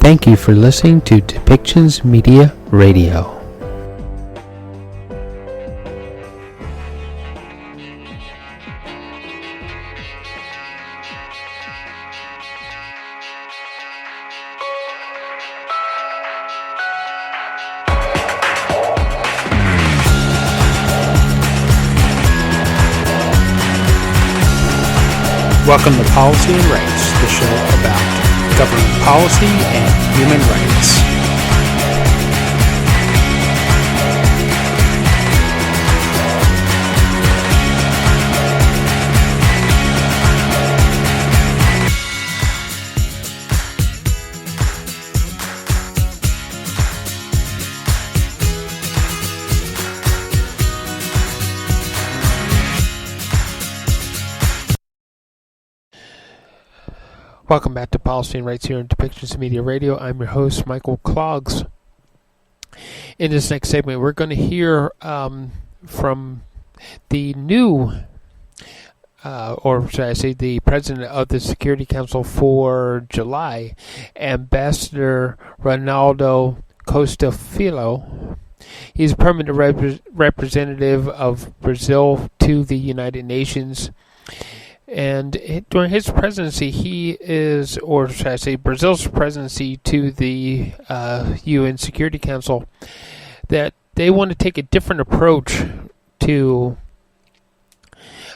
Thank you for listening to Depictions Media Radio. Welcome to Policy and Rights, the show about government policy and human rights. Welcome back to Policy and Rights here on Depictions Media Radio. I'm your host, Michael Clogs. In this next segment, we're going to hear from the new, or should I say, the president of the Security Council for July, Ambassador Ronaldo Costa Filho. He's a permanent representative of Brazil to the United Nations. And during his presidency, he is, or should I say, Brazil's presidency to the UN Security Council, that they want to take a different approach to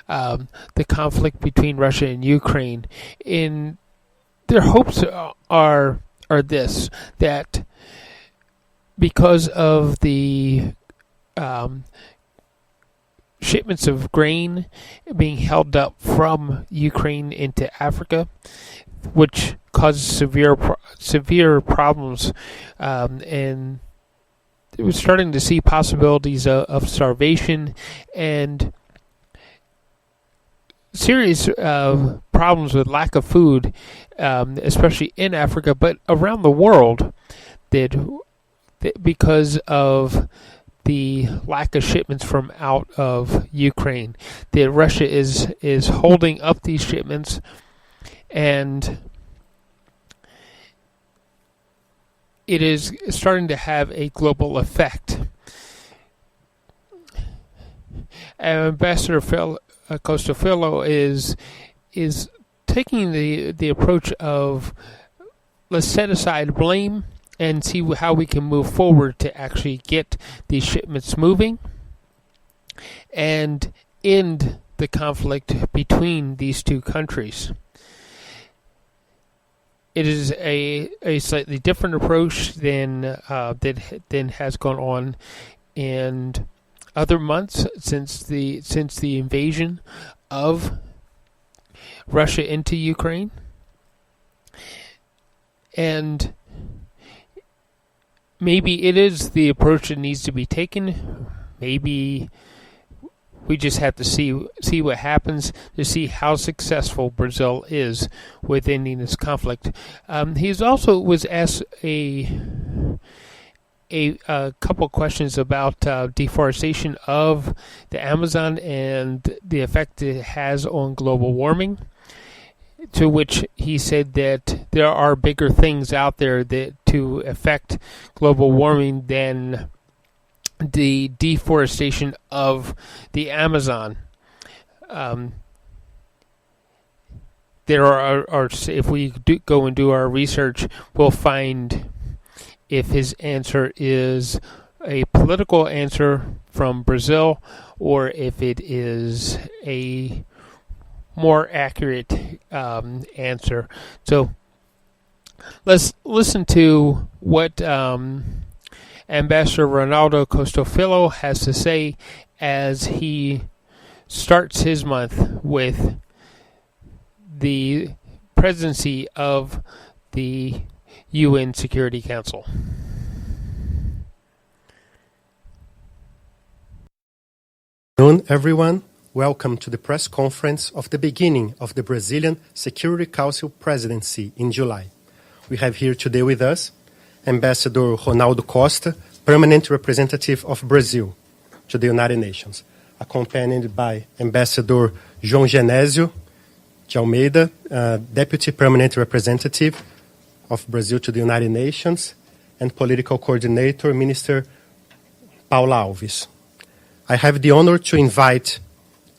the conflict between Russia and Ukraine. In their hopes are this, that because of the shipments of grain being held up from Ukraine into Africa, which causes severe problems, and it was starting to see possibilities of starvation and serious problems with lack of food, especially in Africa, but around the world, because of the lack of shipments from out of Ukraine. That Russia is holding up these shipments, and it is starting to have a global effect. Ambassador Costa Filho is taking the approach of, let's set aside blame and see how we can move forward to actually get these shipments moving and end the conflict between these two countries. It is a slightly different approach than has gone on in other months since the invasion of Russia into Ukraine. And maybe it is the approach that needs to be taken. Maybe we just have to see what happens to see how successful Brazil is with ending this conflict. He also was asked a couple questions about deforestation of the Amazon and the effect it has on global warming, to which he said that there are bigger things out there that to affect global warming than the deforestation of the Amazon. There are if we go and do our research, we'll find if his answer is a political answer from Brazil or if it is a more accurate answer. So let's listen to what Ambassador Ronaldo Costa Filho has to say as he starts his month with the presidency of the UN Security Council. Good afternoon, everyone. Welcome to the press conference of the beginning of the Brazilian Security Council presidency in July. We have here today with us Ambassador Ronaldo Costa, permanent representative of Brazil to the United Nations, accompanied by Ambassador João Genésio de Almeida, deputy permanent representative of Brazil to the United Nations, and Political Coordinator, Minister Paula Alves. I have the honor to invite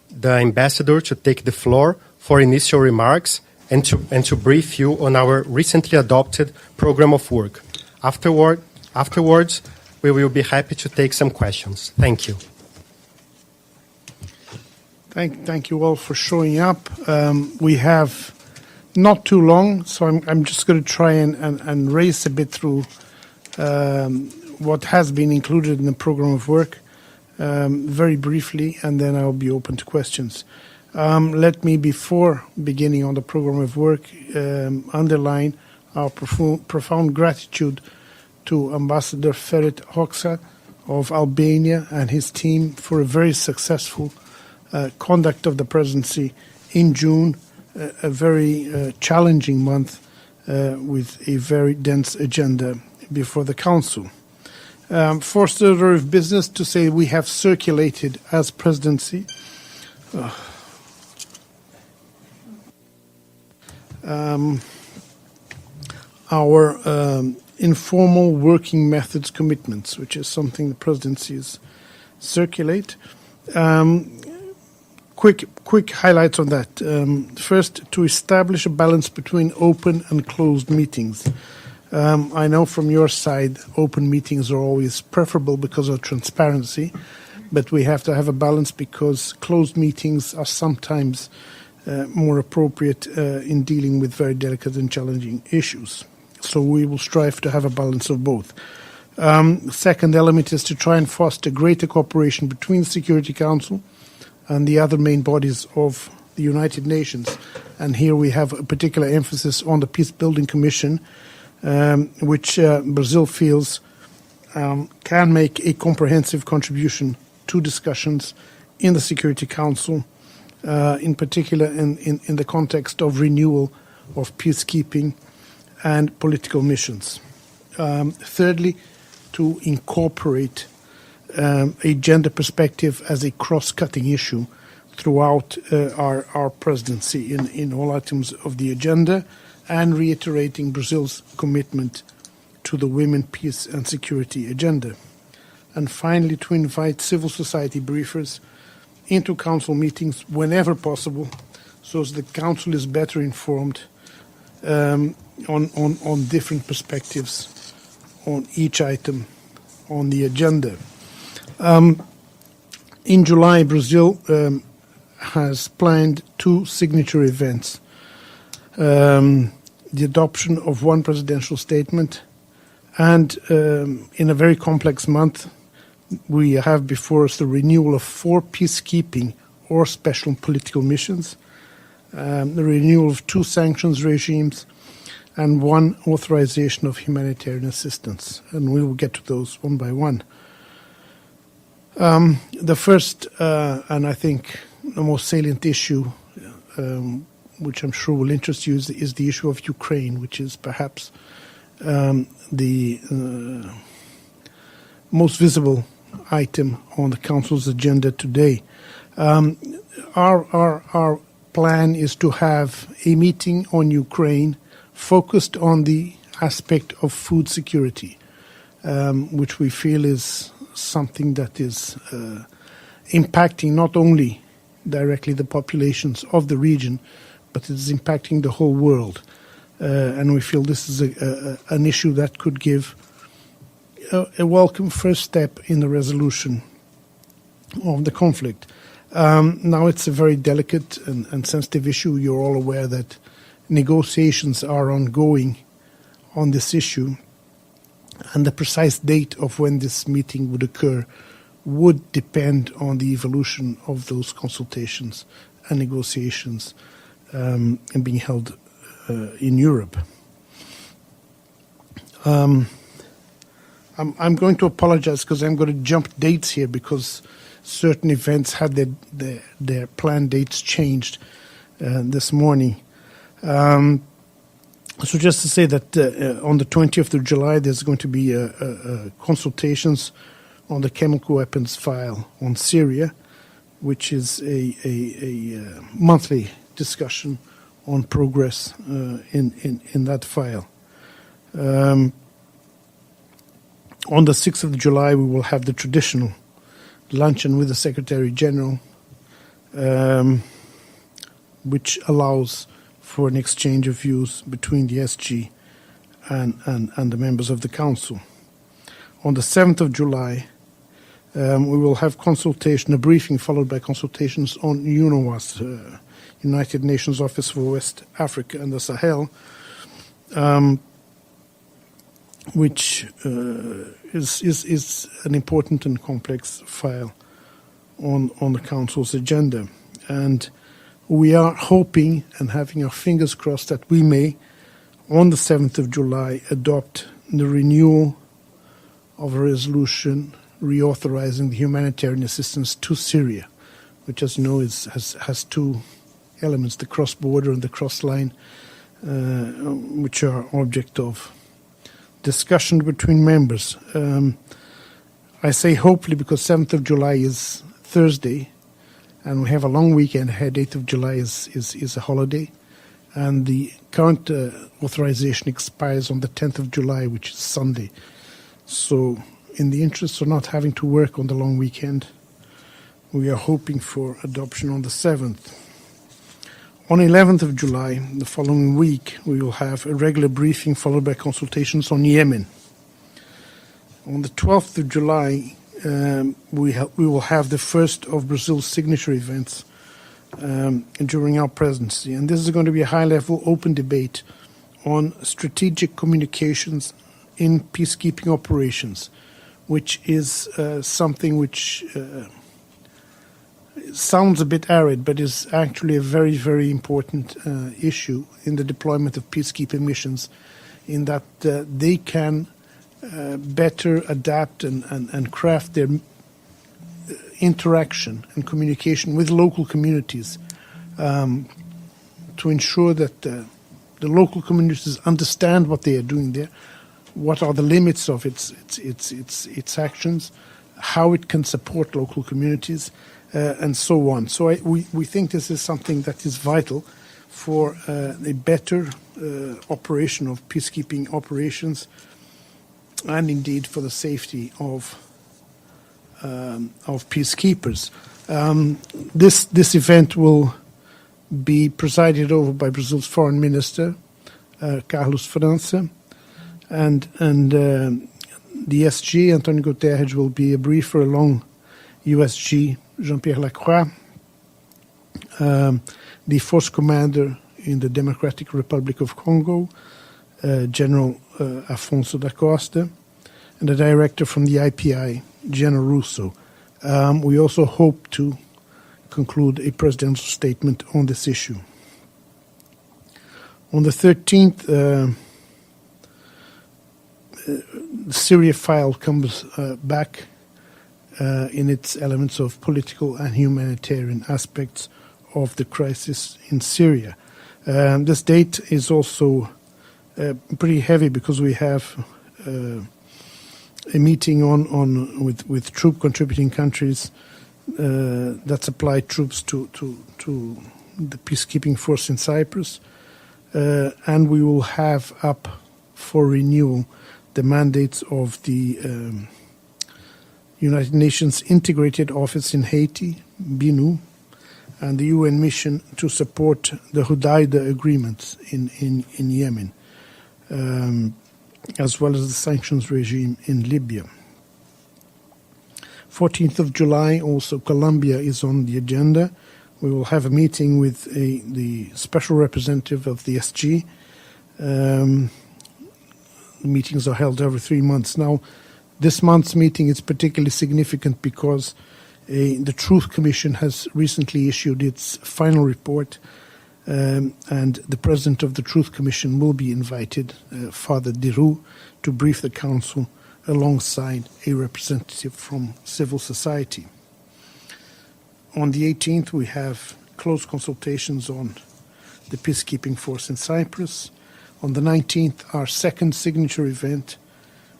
the Ambassador to take the floor for initial remarks and to brief you on our recently adopted program of work. Afterwards, we will be happy to take some questions. Thank you. Thank you all for showing up. We have not too long, so I'm just going to try and race a bit through what has been included in the program of work very briefly, and then I'll be open to questions. Let me, before beginning on the program of work, underline our profound gratitude to Ambassador Ferit Hoxha of Albania and his team for a very successful conduct of the presidency in June, a very challenging month with a very dense agenda before the Council. First order of business to say we have circulated as presidency our informal working methods commitments, which is something the presidencies circulate. Quick highlights on that. First, to establish a balance between open and closed meetings. I know from your side open meetings are always preferable because of transparency, but we have to have a balance because closed meetings are sometimes more appropriate in dealing with very delicate and challenging issues. So we will strive to have a balance of both. Second element is to try and foster greater cooperation between the Security Council and the other main bodies of the United Nations. And here we have a particular emphasis on the Peace Building Commission, which Brazil feels can make a comprehensive contribution to discussions in the Security Council, in particular in the context of renewal of peacekeeping and political missions. Thirdly, to incorporate a gender perspective as a cross-cutting issue throughout our presidency in all items of the agenda, and reiterating Brazil's commitment to the women, peace and security agenda. And finally, to invite civil society briefers into Council meetings whenever possible, so as the Council is better informed on different perspectives on each item on the agenda. In July, Brazil has planned 2 signature events. The adoption of 1 presidential statement, and in a very complex month, we have before us the renewal of 4 peacekeeping or special political missions, the renewal of 2 sanctions regimes, and 1 authorization of humanitarian assistance. And we will get to those one by one. The first, and I think the most salient issue, which I'm sure will interest you, is the issue of Ukraine, which is perhaps the most visible item on the Council's agenda today. Our plan is to have a meeting on Ukraine focused on the aspect of food security, which we feel is something that is impacting not only directly the populations of the region, but it is impacting the whole world. And we feel this is an issue that could give a welcome first step in the resolution of the conflict. Now it's a very delicate and sensitive issue. You're all aware that negotiations are ongoing on this issue, and the precise date of when this meeting would occur would depend on the evolution of those consultations and negotiations and being held in Europe. I'm going to apologize because I'm going to jump dates here because certain events had their planned dates changed this morning. So just to say that on the 20th of July, there's going to be consultations on the chemical weapons file on Syria, which is a monthly discussion on progress in that file. On the 6th of July, we will have the traditional luncheon with the Secretary General, which allows for an exchange of views between the SG and the members of the Council. On the 7th of July, we will have a briefing followed by consultations on UNOWAS, United Nations Office for West Africa and the Sahel, which is an important and complex file on the Council's agenda. And we are hoping and having our fingers crossed that we may, on the 7th of July, adopt the renewal of a resolution reauthorizing the humanitarian assistance to Syria, which, as you know, has two elements, the cross-border and the cross-line, which are object of discussion between members. I say hopefully because 7th of July is Thursday, and we have a long weekend ahead. 8th of July is a holiday, and the current authorization expires on the 10th of July, which is Sunday. So in the interest of not having to work on the long weekend, we are hoping for adoption on the 7th. On 11th of July, the following week, we will have a regular briefing followed by consultations on Yemen. On the 12th of July, we will have the first of Brazil's signature events during our presidency. And this is going to be a high-level open debate on strategic communications in peacekeeping operations, which is something which sounds a bit arid, but is actually a very, very important issue in the deployment of peacekeeping missions, in that they can better adapt and craft their interaction and communication with local communities to ensure that the local communities understand what they are doing there, what are the limits of its actions, how it can support local communities, and so on. So we think this is something that is vital for a better operation of peacekeeping operations, and indeed for the safety of peacekeepers. This event will be presided over by Brazil's Foreign Minister, Carlos França, and the SG, Antonio Guterres, will be a briefer along USG, Jean-Pierre Lacroix, the force commander in the Democratic Republic of Congo, General Afonso da Costa, and the director from the IPI, General Russo. We also hope to conclude a presidential statement on this issue. On the 13th, the Syria file comes back in its elements of political and humanitarian aspects of the crisis in Syria. This date is also pretty heavy because we have a meeting with troop contributing countries that supply troops to the peacekeeping force in Cyprus, and we will have up for renewal the mandates of the United Nations Integrated Office in Haiti, BINU, and the UN mission to support the Hudaida agreements in Yemen, as well as the sanctions regime in Libya. 14th of July, also Colombia is on the agenda. We will have a meeting with the special representative of the SG. The meetings are held every 3 months. Now, this month's meeting is particularly significant because the Truth Commission has recently issued its final report, and the president of the Truth Commission will be invited, Father Diru, to brief the council alongside a representative from civil society. On the 18th, we have close consultations on the peacekeeping force in Cyprus. On the 19th, our second signature event,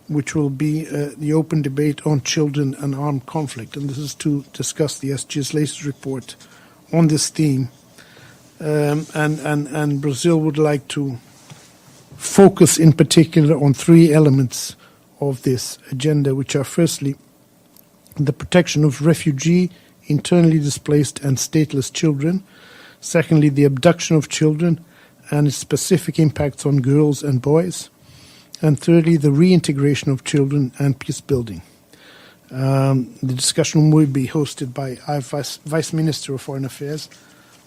which will be the open debate on children and armed conflict. And this is to discuss the SG's latest report on this theme. And Brazil would like to focus in particular on three elements of this agenda, which are firstly, the protection of refugee, internally displaced and stateless children. Secondly, the abduction of children and its specific impacts on girls and boys. And thirdly, the reintegration of children and peace building. The discussion will be hosted by our Vice Minister of Foreign Affairs,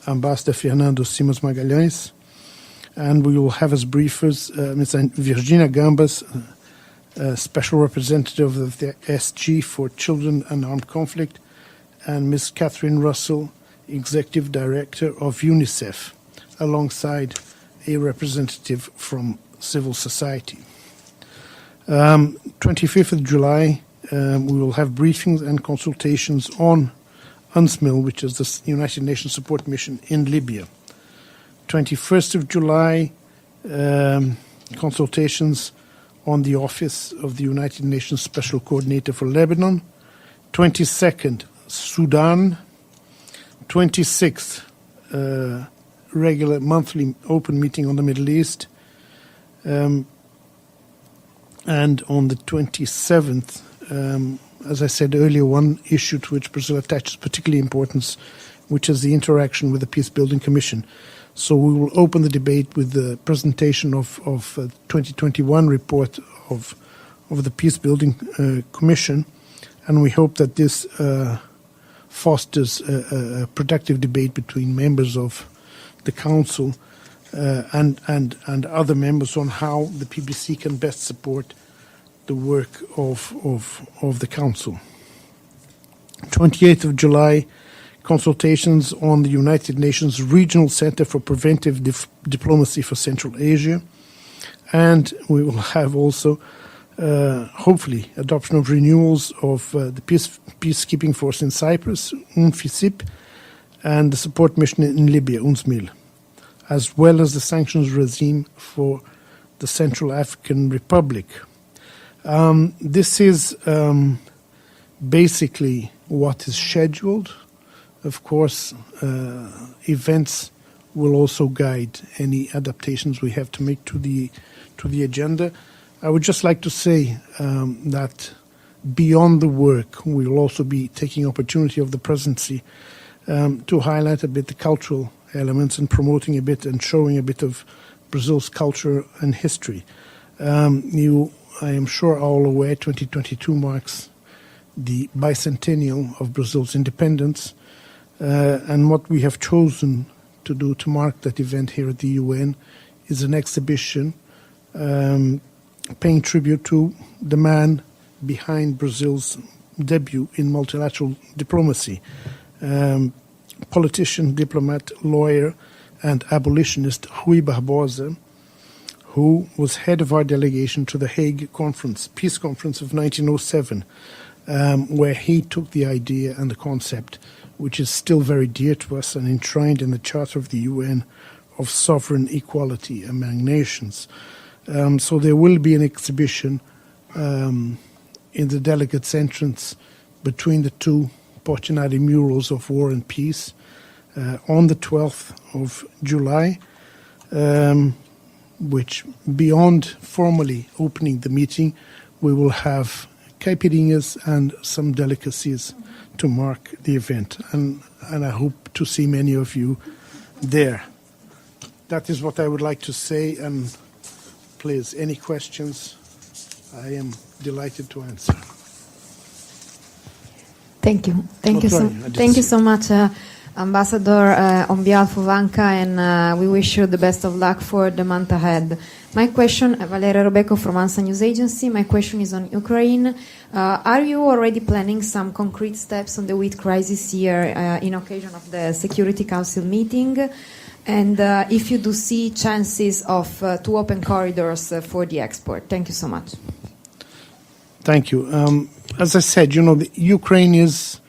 Ambassador Fernando Simões Magalhães, and we will have as briefers Ms. Virginia Gambas, Special Representative of the SG for Children and Armed Conflict, and Ms. Catherine Russell, Executive Director of UNICEF, alongside a representative from civil society. 25th of July, we will have briefings and consultations on UNSMIL, which is the United Nations Support Mission in Libya. 21st of July, consultations on the Office of the United Nations Special Coordinator for Lebanon. 22nd, Sudan. 26th, regular monthly open meeting on the Middle East. And on the 27th, as I said earlier, one issue to which Brazil attaches particular importance, which is the interaction with the Peace Building Commission. So we will open the debate with the presentation of 2021 report of the Peace Building Commission, and we hope that this fosters a productive debate between members of the Council and other members on how the PBC can best support the work of the Council. 28th of July, consultations on the United Nations Regional Center for Preventive Diplomacy for Central Asia, and we will have also hopefully adoption of renewals of the peacekeeping force in Cyprus, UNFICYP, and the support mission in Libya, UNSMIL, as well as the sanctions regime for the Central African Republic. This is basically what is scheduled. Of course, events will also guide any adaptations we have to make to the agenda. I would just like to say that beyond the work, we will also be taking opportunity of the presidency to highlight a bit the cultural elements and promoting a bit and showing a bit of Brazil's culture and history. You, I am sure, are all aware 2022 marks the bicentennial of Brazil's independence, and what we have chosen to do to mark that event here at the UN is an exhibition paying tribute to the man behind Brazil's debut in multilateral diplomacy, politician, diplomat, lawyer, and abolitionist Rui Barbosa, who was head of our delegation to the Hague Conference, Peace Conference of 1907, where he took the idea and the concept, which is still very dear to us and enshrined in the Charter of the UN, of sovereign equality among nations. So there will be an exhibition in the delegates' entrance between the two Portinari murals of War and Peace on the 12th of July, which, beyond formally opening the meeting, we will have caipirinhas and some delicacies to mark the event. And I hope to see many of you there. That is what I would like to say, and please, any questions, I am delighted to answer. Thank you. Thank you so much, Ambassador, on behalf of ANCA, and we wish you the best of luck for the month ahead. My question, Valeria Robeco from ANSA News Agency, my question is on Ukraine. Are you already planning some concrete steps on the wheat crisis here in occasion of the Security Council meeting? And if you do see chances of to open corridors for the export? Thank you so much. Thank you. As I said, the Ukraine is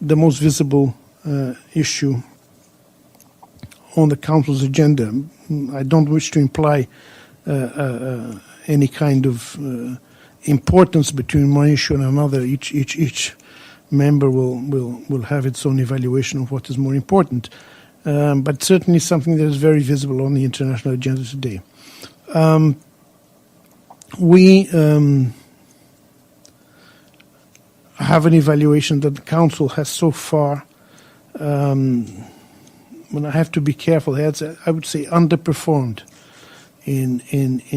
the most visible issue on the Council's agenda. I don't wish to imply any kind of importance between one issue and another. Each member will have its own evaluation of what is more important. But certainly something that is very visible on the international agenda today. We have an evaluation that the Council has so far, when I have to be careful, has, I would say, underperformed in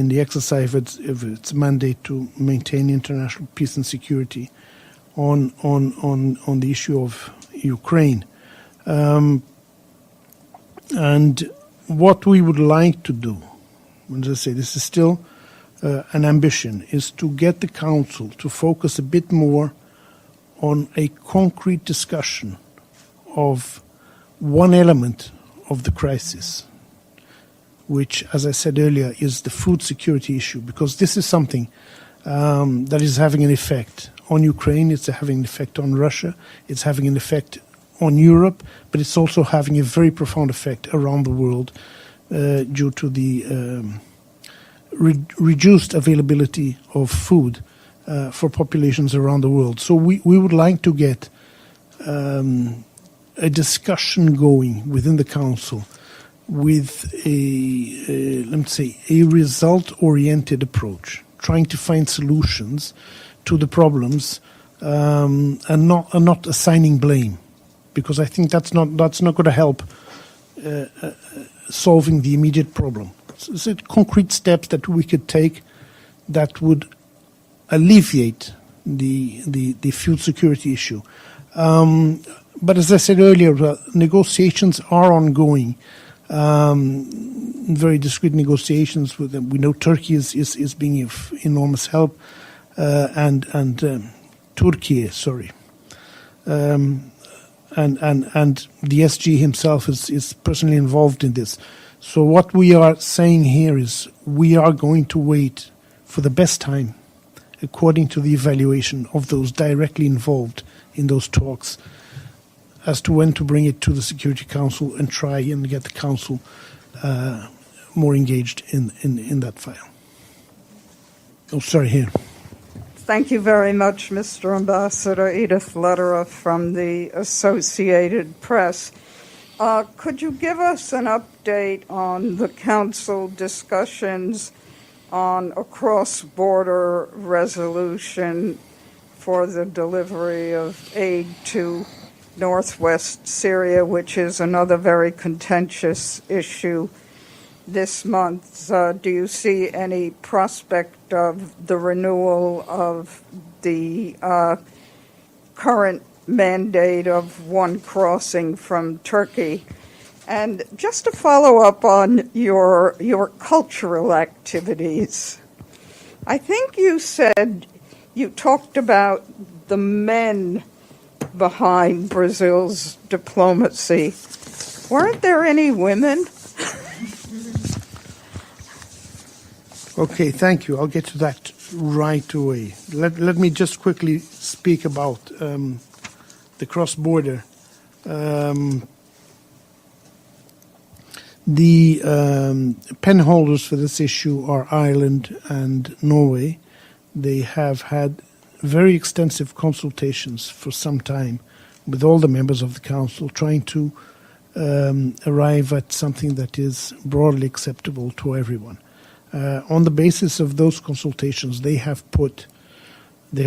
the exercise of its mandate to maintain international peace and security on the issue of Ukraine. And what we would like to do, as I say, this is still an ambition, is to get the Council to focus a bit more on a concrete discussion of one element of the crisis, which, as I said earlier, is the food security issue, because this is something that is having an effect on Ukraine, it's having an effect on Russia, it's having an effect on Europe, but it's also having a very profound effect around the world due to the reduced availability of food for populations around the world. So we would like to get a discussion going within the Council with a let's say, a result-oriented approach, trying to find solutions to the problems and not assigning blame, because I think that's not going to help solving the immediate problem. So concrete steps that we could take that would alleviate the food security issue. But as I said earlier, negotiations are ongoing. Very discreet negotiations with them. We know Turkey is being of enormous help, and Turkey, sorry, and the SG himself is personally involved in this. So what we are saying here is we are going to wait for the best time, according to the evaluation of those directly involved in those talks, as to when to bring it to the Security Council and try and get the Council more engaged in that file. Oh, sorry, here. Thank you very much, Mr. Ambassador. Edith Lederer from the Associated Press. Could you give us an update on the Council discussions on a cross-border resolution for the delivery of aid to northwest Syria, which is another very contentious issue this month? Do you see any prospect of the renewal of the current mandate of one crossing from Turkey? And just to follow up on your cultural activities, I think you said you talked about the men behind Brazil's diplomacy. Weren't there any women? Okay, thank you. I'll get to that right away. Let me just quickly speak about the cross-border. The pen holders for this issue are Ireland and Norway. They have had very extensive consultations for some time with all the members of the Council, trying to arrive at something that is broadly acceptable to everyone. On the basis of those consultations, they have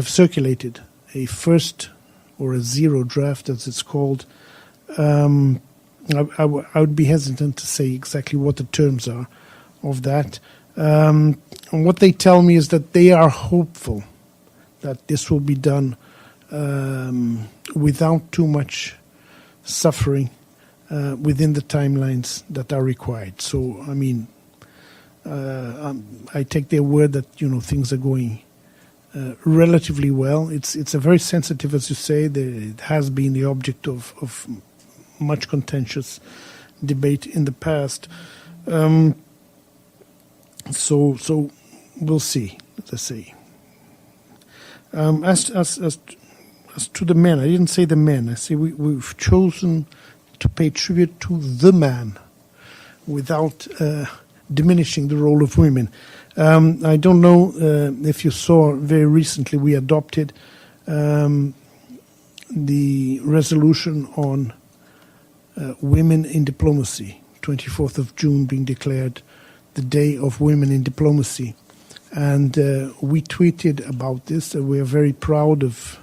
circulated a first or a zero draft, as it's called. I would be hesitant to say exactly what the terms are of that. And what they tell me is that they are hopeful that this will be done without too much suffering within the timelines that are required. So, I mean, I take their word that things are going relatively well. It's a very sensitive, as you say. It has been the object of much contentious debate in the past. So we'll see, as I say. As to the men, I didn't say the men. I say we've chosen to pay tribute to the man without diminishing the role of women. I don't know if you saw very recently we adopted the resolution on women in diplomacy, 24th of June being declared the Day of Women in Diplomacy. And we tweeted about this. We are very proud of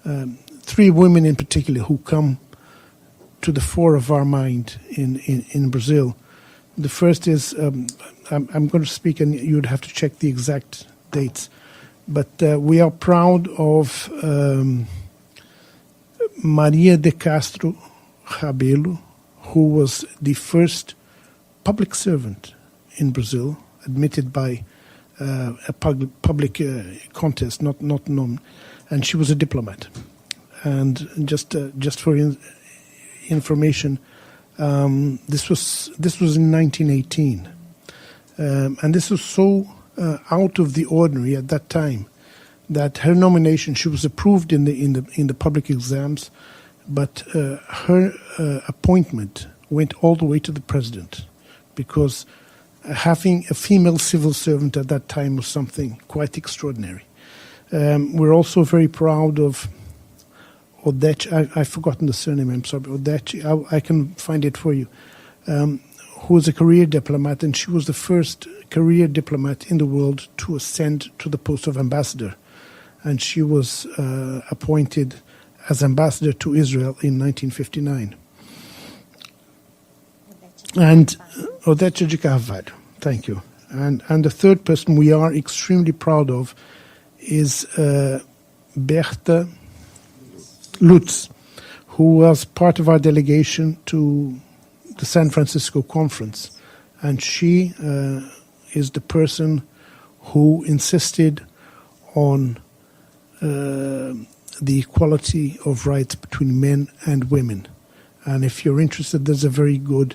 3 women in particular who come to the fore of our mind in Brazil. The first is, I'm going to speak, and you'd have to check the exact dates, but we are proud of Maria de Castro Rabelo, who was the first public servant in Brazil, admitted by a public contest, not known, and she was a diplomat. And just for information, this was in 1918, and this was so out of the ordinary at that time that her nomination, she was approved in the public exams, but her appointment went all the way to the president, because having a female civil servant at that time was something quite extraordinary. We're also very proud of Odete, I've forgotten the surname, I'm sorry, Odete, I can find it for you, who was a career diplomat, and she was the first career diplomat in the world to ascend to the post of ambassador. And she was appointed as ambassador to Israel in 1959. And Odete de Carvalho, thank you. And the third person we are extremely proud of is Berta Lutz, who was part of our delegation to the San Francisco conference. And she is the person who insisted on the equality of rights between men and women. And if you're interested, there's a very good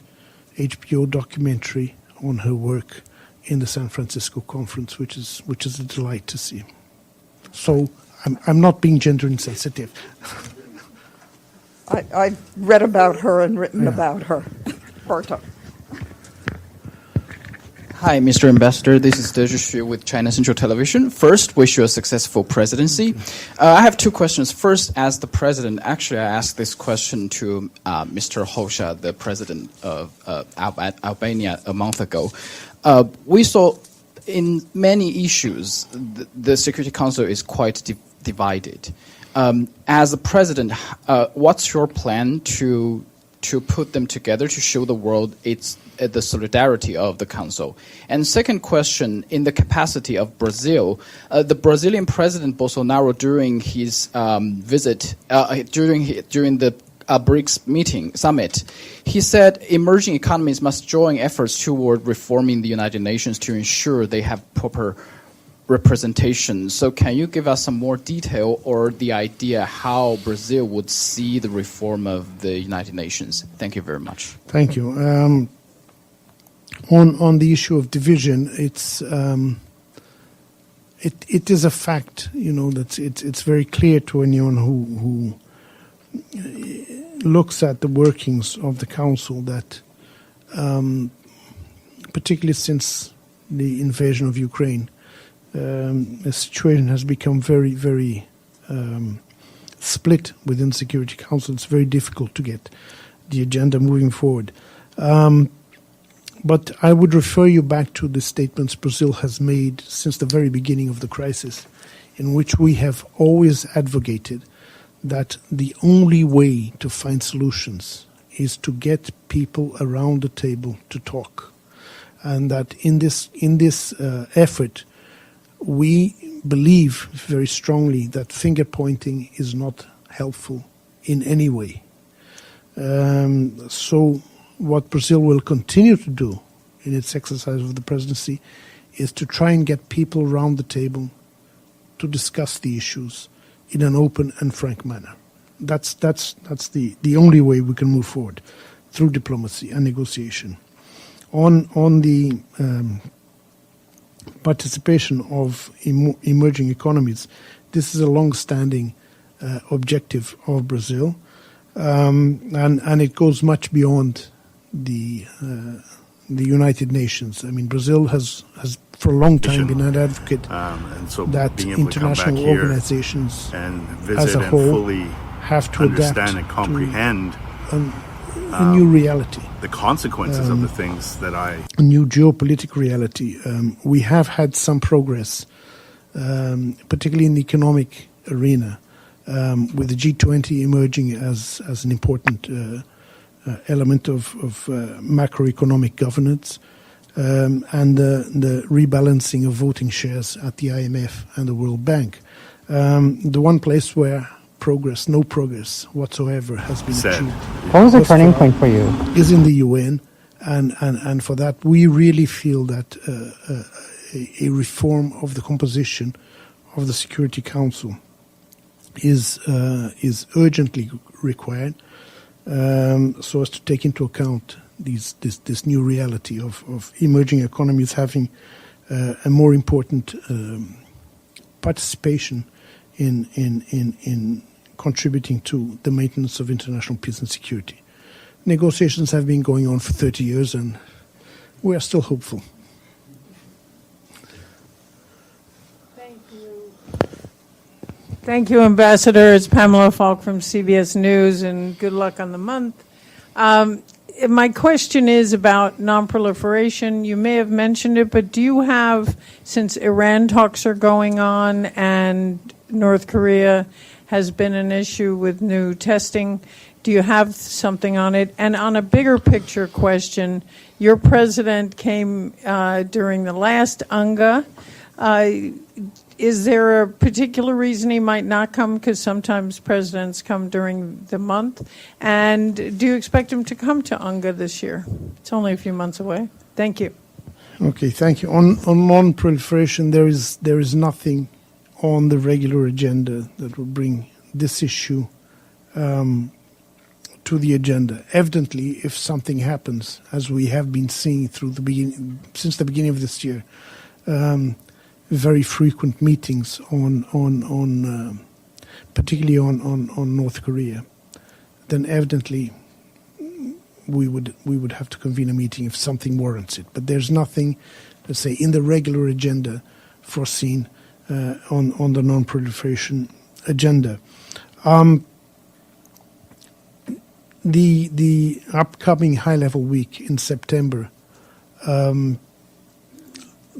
HBO documentary on her work in the San Francisco conference, which is a delight to see. So I'm not being gender insensitive. I read about her and written about her. Berta. Hi, Mr. Ambassador. This is Deji Xu with China Central Television. First, wish you a successful presidency. I have 2 questions. First, as the president, actually, I asked this question to Mr. Hoxha, the president of Albania, a month ago. We saw in many issues, the Security Council is quite divided. As a president, what's your plan to put them together to show the world it's the solidarity of the council? And second question, in the capacity of Brazil, the Brazilian President Bolsonaro during his visit during the BRICS summit, he said emerging economies must join efforts toward reforming the United Nations to ensure they have proper representation. So can you give us some more detail or the idea how Brazil would see the reform of the United Nations? Thank you very much. Thank you. On the issue of division, it is a fact, that it's very clear to anyone who looks at the workings of the council that, particularly since the invasion of Ukraine, the situation has become very, very split within the Security Council. It's very difficult to get the agenda moving forward. But I would refer you back to the statements Brazil has made since the very beginning of the crisis, in which we have always advocated that the only way to find solutions is to get people around the table to talk. And that in this effort, we believe very strongly that finger pointing is not helpful in any way. So what Brazil will continue to do in its exercise of the presidency is to try and get people around the table to discuss the issues in an open and frank manner. That's the only way we can move forward, through diplomacy and negotiation. On the participation of emerging economies, this is a long-standing objective of Brazil, and it goes much beyond the United Nations. I mean, Brazil has for a long time been an advocate and so that international organizations and as a whole fully have to understand adapt and comprehend to a new reality. The consequences of the things that A new geopolitical reality. We have had some progress, particularly in the economic arena, with the G20 emerging as an important element of macroeconomic governance, and the rebalancing of voting shares at the IMF and the World Bank. The one place where no progress whatsoever has been achieved. What was the turning point for you? Is in the UN, and for that we really feel that a reform of the composition of the Security Council is urgently required, so as to take into account this new reality of emerging economies having a more important participation in contributing to the maintenance of international peace and security. Negotiations have been going on for 30 years, and we are still hopeful. Thank you, Ambassador. It's Pamela Falk from CBS News, and good luck on the month. My question is about non-proliferation. You may have mentioned it, but do you have, since Iran talks are going on and North Korea has been an issue with new testing, do you have something on it? And on a bigger picture question, your president came during the last UNGA. Is there a particular reason he might not come? Because sometimes presidents come during the month. And do you expect him to come to UNGA this year? It's only a few months away. Thank you. Okay, thank you. On non-proliferation, there is nothing on the regular agenda that will bring this issue to the agenda. Evidently, if something happens, as we have been seeing since the beginning of this year, very frequent meetings on particularly on North Korea, then evidently we would have to convene a meeting if something warrants it. But there's nothing, let's say, in the regular agenda foreseen on the non-proliferation agenda. The upcoming high-level week in September,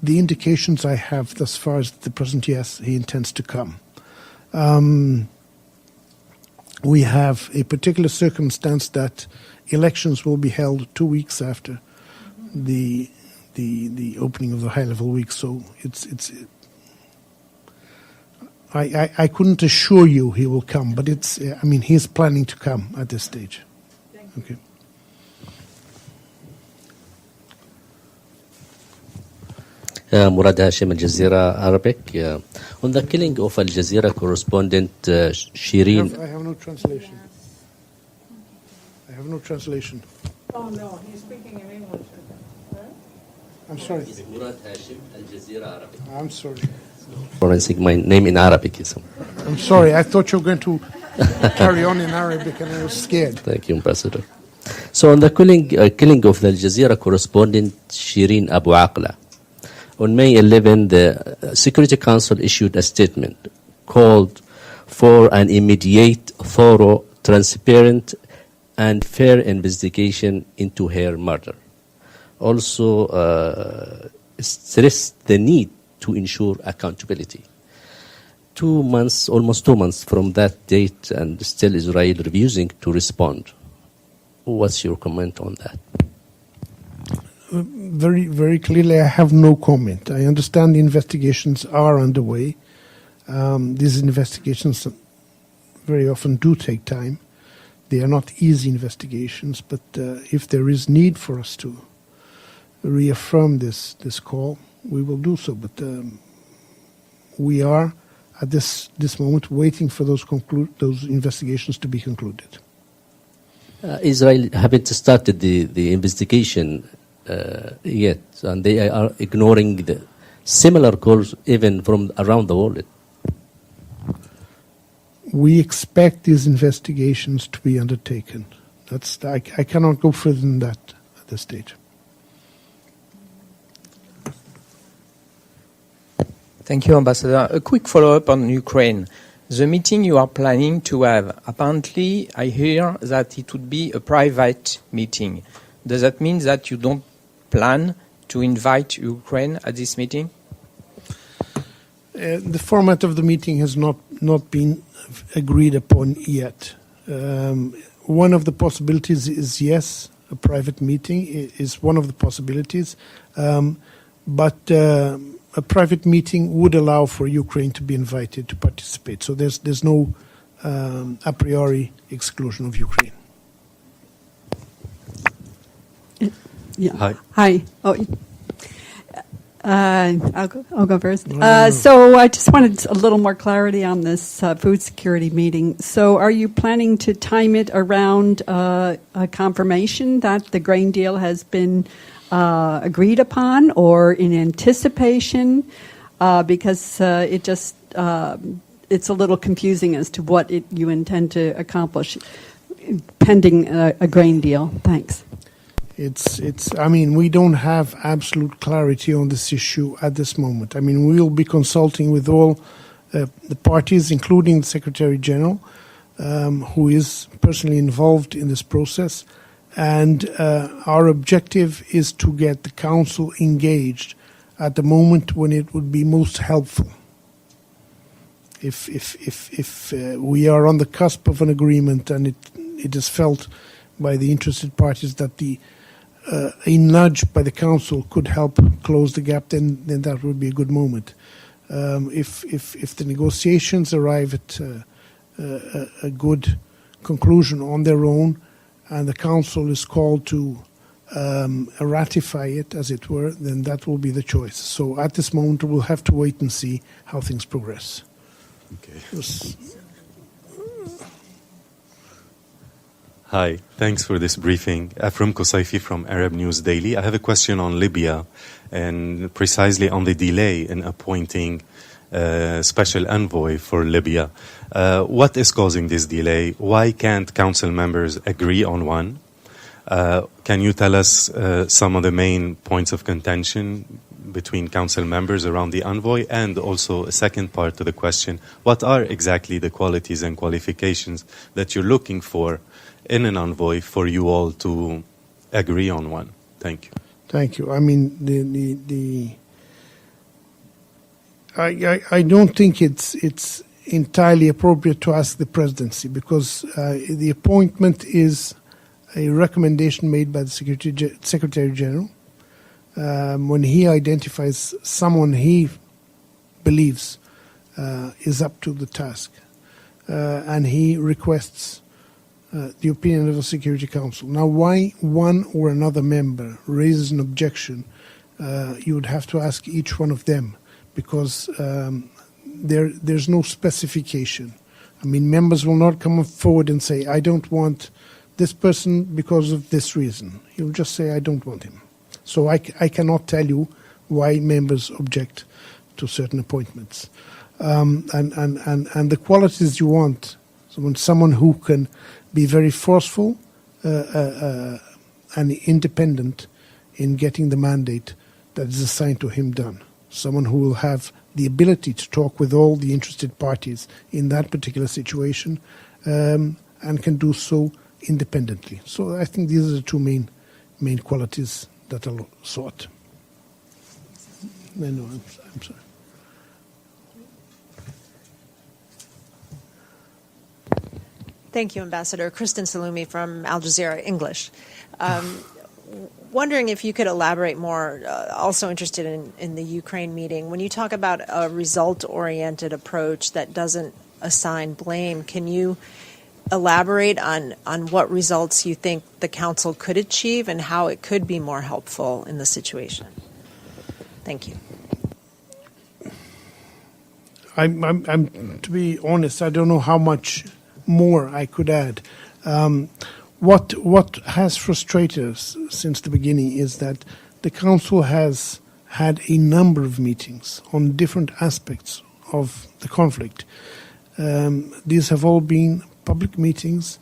the indications I have thus far is that the President, yes, he intends to come. We have a particular circumstance that elections will be held 2 weeks after the opening of the high-level week, so I couldn't assure you he will come, but he's planning to come at this stage. Thank you. Okay. Murad Hashim, Al Jazeera Arabic. On the killing of Al Jazeera correspondent Shireen. I have no translation. Oh, no, he's speaking in English. Right? I'm sorry. Murad Hashim, Al Jazeera Arabic. I'm sorry. Pronouncing my name in Arabic. I'm sorry, I thought you were going to carry on in Arabic and I was scared. Thank you, Ambassador. So on the killing of the Al Jazeera correspondent Shireen Abu Aqla, on May 11, the Security Council issued a statement called for an immediate, thorough, transparent, and fair investigation into her murder. Also stressed the need to ensure accountability. 2 months, almost 2 months from that date, and still Israel refusing to respond. What's your comment on that? Very, very clearly, I have no comment. I understand the investigations are underway. These investigations very often do take time. They are not easy investigations, but if there is need for us to reaffirm this call, we will do so. But we are, at this moment, waiting for those investigations to be concluded. Israel haven't started the investigation yet, and they are ignoring the similar calls even from around the world. We expect these investigations to be undertaken. I cannot go further than that at this stage. Thank you, Ambassador. A quick follow-up on Ukraine. The meeting you are planning to have, apparently I hear that it would be a private meeting. Does that mean that you don't plan to invite Ukraine at this meeting? The format of the meeting has not been agreed upon yet. One of the possibilities is, yes, a private meeting is one of the possibilities, but a private meeting would allow for Ukraine to be invited to participate. So there's no a priori exclusion of Ukraine. Yeah. Hi. Oh, I'll go first. So I just wanted a little more clarity on this food security meeting. So are you planning to time it around a confirmation that the grain deal has been agreed upon, or in anticipation? Because it just it's a little confusing as to what you intend to accomplish pending a grain deal. Thanks. I mean, we don't have absolute clarity on this issue at this moment. I mean, we will be consulting with all the parties, including the Secretary General, who is personally involved in this process. And our objective is to get the Council engaged at the moment when it would be most helpful. If we are on the cusp of an agreement and it is felt by the interested parties that a nudge by the Council could help close the gap, then that would be a good moment. If the negotiations arrive at a good conclusion on their own, and the Council is called to ratify it, as it were, then that will be the choice. So at this moment, we'll have to wait and see how things progress. Okay. Hi, thanks for this briefing. Afram Qusayfi from Arab News Daily. I have a question on Libya, and precisely on the delay in appointing a special envoy for Libya. What is causing this delay? Why can't council members agree on one? Can you tell us some of the main points of contention between council members around the envoy? And also a second part to the question, what are exactly the qualities and qualifications that you're looking for in an envoy for you all to agree on one? Thank you. Thank you. I mean, I don't think it's entirely appropriate to ask the presidency, because the appointment is a recommendation made by the Secretary General when he identifies someone he believes is up to the task, and he requests the opinion of the Security Council. Now, why one or another member raises an objection, you would have to ask each one of them, because there's no specification. I mean, members will not come forward and say, I don't want this person because of this reason. He'll just say, I don't want him. So I cannot tell you why members object to certain appointments. And the qualities you want, someone who can be very forceful and independent in getting the mandate that is assigned to him done. Someone who will have the ability to talk with all the interested parties in that particular situation, and can do so independently. So I think these are the two main qualities that are sought. No, I'm sorry. Thank you, Ambassador. Kristen Salumi from Al Jazeera English. Wondering if you could elaborate more, also interested in the Ukraine meeting. When you talk about a result-oriented approach that doesn't assign blame, can you elaborate on what results you think the Council could achieve and how it could be more helpful in the situation? Thank you. I'm to be honest, I don't know how much more I could add. What has frustrated us since the beginning is that the Council has had a number of meetings on different aspects of the conflict. These have all been public meetings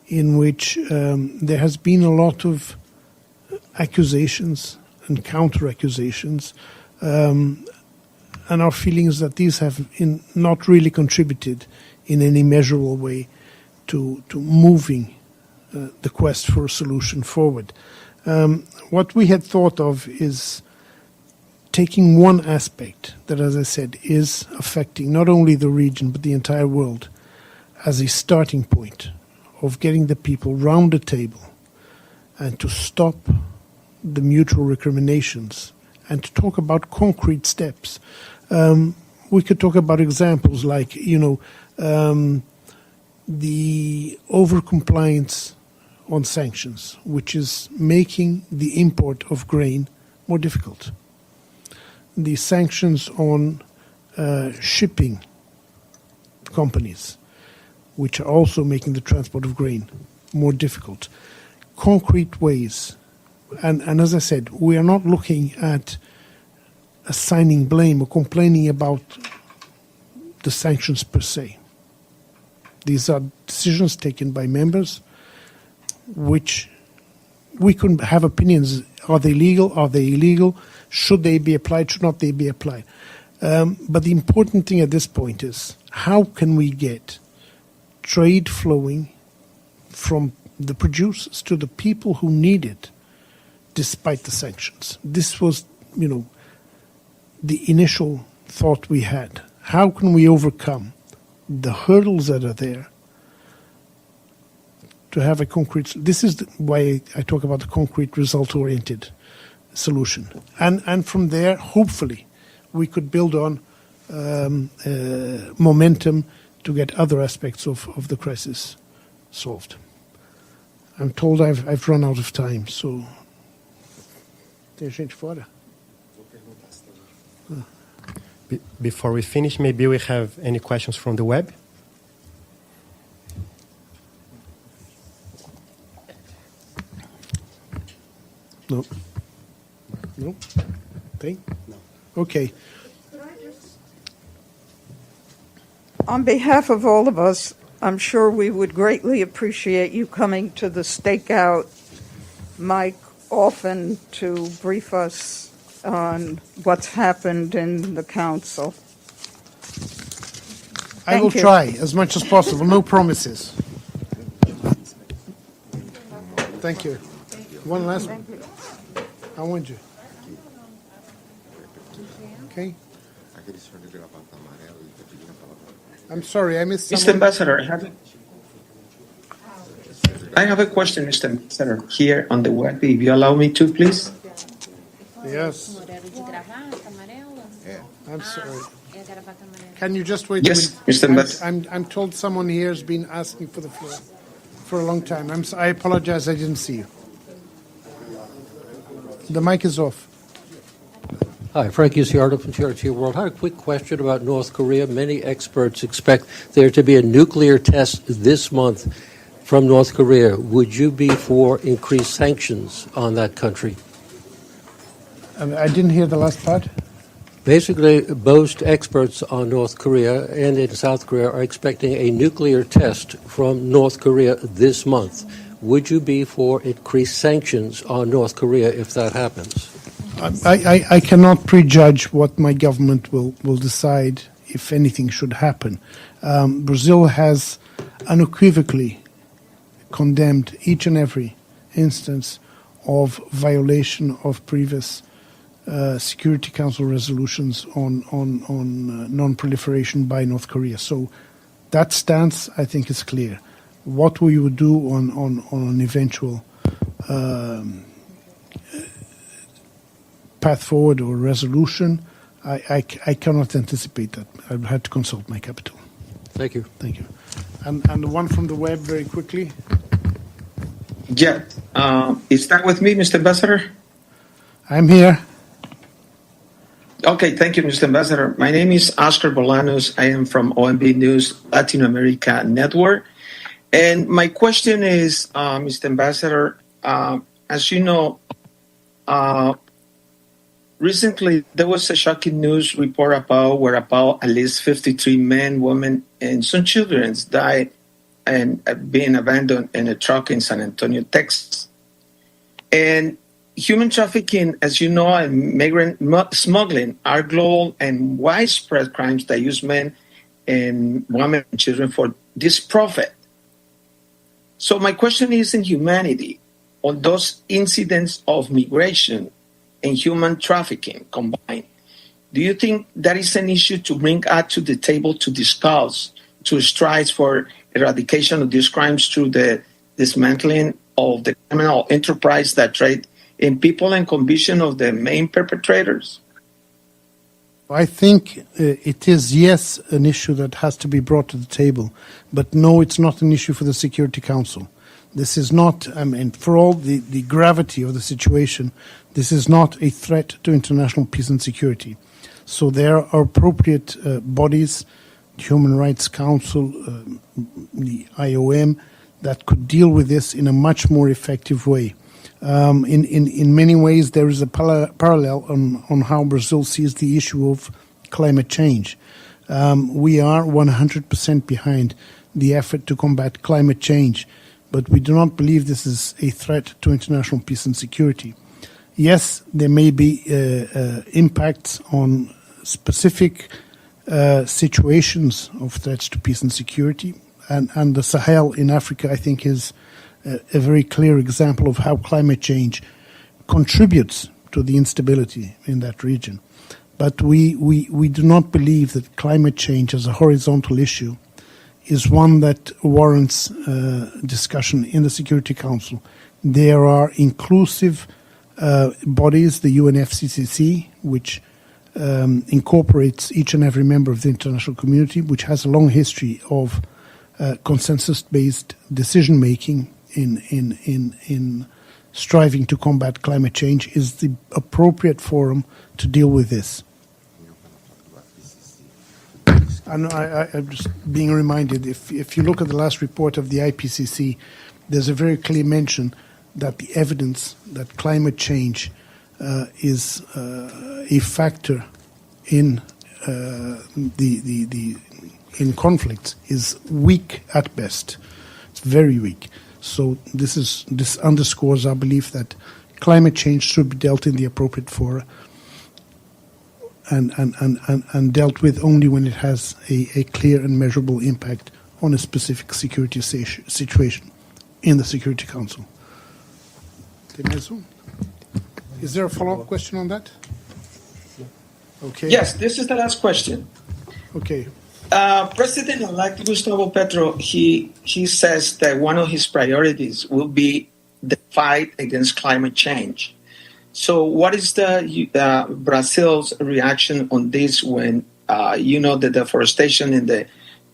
in which there has been a lot of accusations and counter-accusations, our feeling is that these have not really contributed in any measurable way to moving the quest for a solution forward. What we had thought of is taking one aspect that, as I said, is affecting not only the region but the entire world as a starting point of getting the people round the table and to stop the mutual recriminations and to talk about concrete steps. We could talk about examples like, the overcompliance on sanctions, which is making the import of grain more difficult. The sanctions on shipping companies, which are also making the transport of grain more difficult. Concrete ways. And as I said, we are not looking at assigning blame or complaining about the sanctions per se. These are decisions taken by members which we can have opinions. Are they legal? Are they illegal? Should they be applied? Should not they be applied? But the important thing at this point is how can we get trade flowing from the producers to the people who need it despite the sanctions. This was, the initial thought we had. How can we overcome the hurdles that are there to have a concrete... This is why I talk about the concrete result-oriented solution. And from there, hopefully, we could build on momentum to get other aspects of the crisis solved. I'm told I've run out of time, so... Tem gente fora? Before we finish, maybe we have any questions from the web? No. No? Tem? No. Okay. On behalf of all of us, I'm sure we would greatly appreciate you coming to the stakeout mic often to brief us on what's happened in the council. I will try as much as possible. No promises. Thank you. One last one. I want you. Okay. I'm sorry, I missed someone. Mr. Ambassador, I have a question, Mr. Ambassador, here on the web. If you allow me to, please. Yes. I'm sorry. Can you just wait Yes, a minute? Mr. Ambassador. I'm told someone here has been asking for the floor for a long time. I apologize, I didn't see you. The mic is off. Hi, Frank Uciardo from TRT World. I had a quick question about North Korea. Many experts expect there to be a nuclear test this month from North Korea. Would you be for increased sanctions on that country? I didn't hear the last part. Basically, most experts on North Korea and in South Korea are expecting a nuclear test from North Korea this month. Would you be for increased sanctions on North Korea if that happens? I cannot prejudge what my government will decide if anything should happen. Brazil has unequivocally condemned each and every instance of violation of previous Security Council resolutions on non-proliferation by North Korea. So that stance, I think, is clear. What we would do on an eventual path forward or resolution, I cannot anticipate that. I would have to consult my capital. Thank you. Thank you. And the one from the web, very quickly. Yeah. Is that with me, Mr. Ambassador? I'm here. Okay, thank you, Mr. Ambassador. My name is Oscar Bolanos. I am from OMB News Latin America Network. And my question is, Mr. Ambassador, as you know, recently there was a shocking news report where about at least 53 men, women, and some children died and being abandoned in a truck in San Antonio, Texas. And human trafficking, as you know, and migrant smuggling are global and widespread crimes that use men and women and children for this profit. So my question is, in humanity, on those incidents of migration and human trafficking combined, do you think that is an issue to bring up to the table to discuss, to strive for eradication of these crimes through the dismantling of the criminal enterprise that trade in people and conviction of the main perpetrators? I think it is, yes, an issue that has to be brought to the table. But no, it's not an issue for the Security Council. This is not, for all the gravity of the situation, this is not a threat to international peace and security. So there are appropriate bodies, the Human Rights Council, the IOM, that could deal with this in a much more effective way. In many ways, there is a parallel on how Brazil sees the issue of climate change. We are 100% behind the effort to combat climate change, but we do not believe this is a threat to international peace and security. Yes, there may be impacts on specific situations of threats to peace and security, and the Sahel in Africa, I think, is a very clear example of how climate change contributes to the instability in that region. But we do not believe that climate change as a horizontal issue is one that warrants discussion in the Security Council. There are inclusive bodies, the UNFCCC, which incorporates each and every member of the international community, which has a long history of consensus-based decision-making in striving to combat climate change, is the appropriate forum to deal with this. I'm just being reminded, if you look at the last report of the IPCC, there's a very clear mention that the evidence that climate change is a factor in in conflicts is weak at best. It's very weak. So this underscores our belief that climate change should be dealt in the appropriate fora and dealt with only when it has a clear and measurable impact on a specific security situation in the Security Council. Is there a follow-up question on that? Okay. Yes, this is the last question. Okay. President-elect Gustavo Petro, he says that one of his priorities will be the fight against climate change. So what is the Brazil's reaction on this when the deforestation in the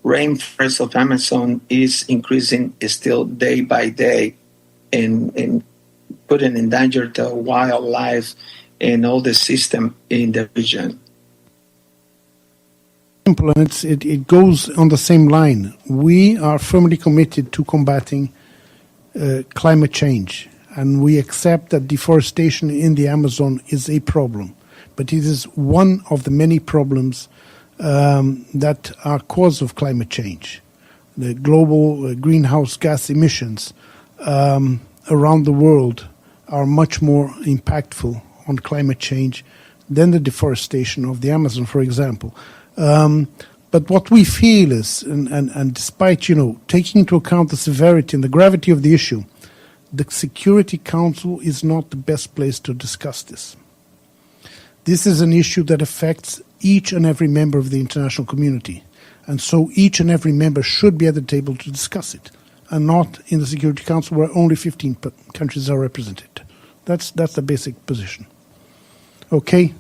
rainforest of Amazon is increasing still day by day and putting in danger the wildlife and all the system in the region? Simple, and it goes on the same line. We are firmly committed to combating climate change, and we accept that deforestation in the Amazon is a problem, but it is one of the many problems that are cause of climate change. The global greenhouse gas emissions around the world are much more impactful on climate change than the deforestation of the Amazon, for example. But what we feel is, and despite, taking into account the severity and the gravity of the issue, the Security Council is not the best place to discuss this. This is an issue that affects each and every member of the international community. And so each and every member should be at the table to discuss it, and not in the Security Council where only 15 countries are represented. That's the basic position. Okay?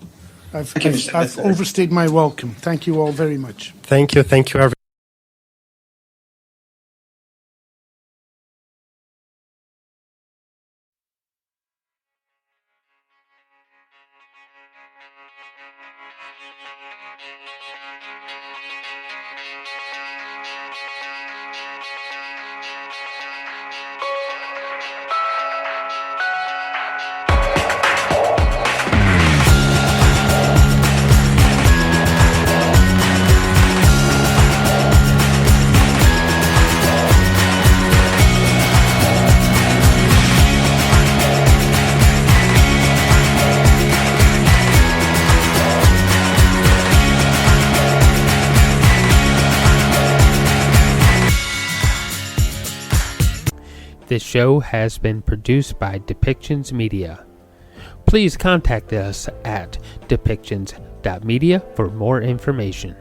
I've overstayed my welcome. Thank you all very much. Thank you, everyone. This show has been produced by Depictions Media. Please contact us at depictions.media for more information.